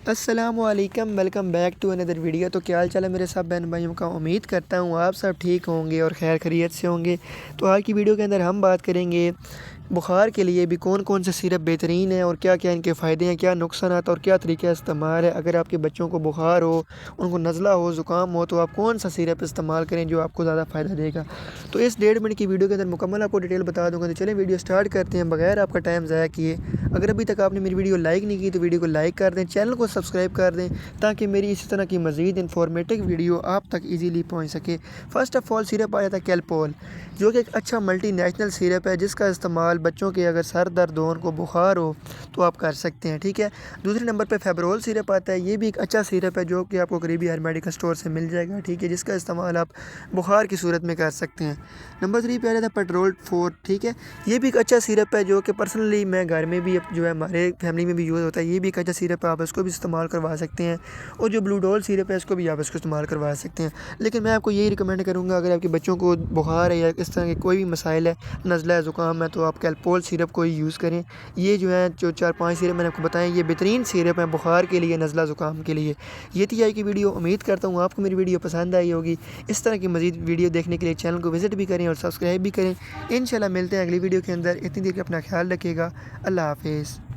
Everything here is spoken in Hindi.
अस्सलामुअलैकुम, welcome back to another video. तो क्या हाल चाल है मेरे सब बहन भाइयों का। उम्मीद करता हूँ आप सब ठीक होंगे और खैर खैरियत से होंगे। तो आज की वीडियो के अंदर हम बात करेंगे बुखार के लिए भी कौन कौन से सिरप बेहतरीन है और क्या क्या इनके फ़ायदे हैं, क्या नुकसानात और क्या तरीका इस्तेमाल है। अगर आपके बच्चों को बुखार हो, उनको नज़ला हो, ज़ुकाम हो, तो आप कौन सा सिरप इस्तेमाल करें जो आपको ज़्यादा फ़ायदा देगा। तो इस 1.5 मिनट की वीडियो के अंदर मुकम्मल आपको डिटेल बता दूँगा। तो चलें वीडियो स्टार्ट करते हैं बगैर आपका टाइम ज़ाया किए। अगर अभी तक आपने मेरी वीडियो लाइक नहीं की तो वीडियो को लाइक कर दें, चैनल को सब्सक्राइब कर दें ताकि मेरी इसी तरह की मज़ीद इन्फॉर्मेटिव वीडियो आप तक ईज़िली पहुँच सके। फ़र्स्ट ऑफ़ ऑल सिरप आ जाता है कैलपोल, जो कि एक अच्छा मल्टीनेशनल सिरप है जिसका इस्तेमाल बच्चों के अगर सर दर्द हो, उनको बुखार हो तो आप कर सकते हैं, ठीक है। दूसरे नंबर पे फेब्रोल सिरप आता है। ये भी एक अच्छा सिरप है जो कि आपको करीबी हर मेडिकल स्टोर से मिल जाएगा, ठीक है, जिसका इस्तेमाल आप बुखार की सूरत में कर सकते हैं। नंबर 3 पे आ जाता है पेट्रोल 4, ठीक है। ये भी एक अच्छा सिरप है जो कि पर्सनली मैं घर में भी जो है हमारे फैमिली में भी यूज़ होता है। ये भी एक अच्छा सिरप है, आप इसको भी इस्तेमाल करवा सकते हैं। और जो ब्लू डॉल सिरप है इसको भी आप इसको इस्तेमाल करवा सकते हैं। लेकिन मैं आपको यही रिकमेंड करूँगा, अगर आपके बच्चों को बुखार है या इस तरह के कोई भी मसाइल है, नज़ला है, ज़ुकाम है, तो आप कैलपोल सिरप को ही यूज़ करें। ये जो है जो 4-5 सिरप मैंने आपको बताएं, ये बेहतरीन सिरप है बुखार के लिए, नज़ला ज़ुकाम के लिए। ये थी आज की वीडियो। उम्मीद करता हूँ आपको मेरी वीडियो पसंद आई होगी। इस तरह की मज़ीद वीडियो देखने के लिए चैनल को विज़िट भी करें और सब्सक्राइब भी करें। इंशाल्लाह मिलते हैं अगली वीडियो के अंदर। इतनी देर के अपना ख्याल रखिएगा। अल्लाह हाफ़िज़।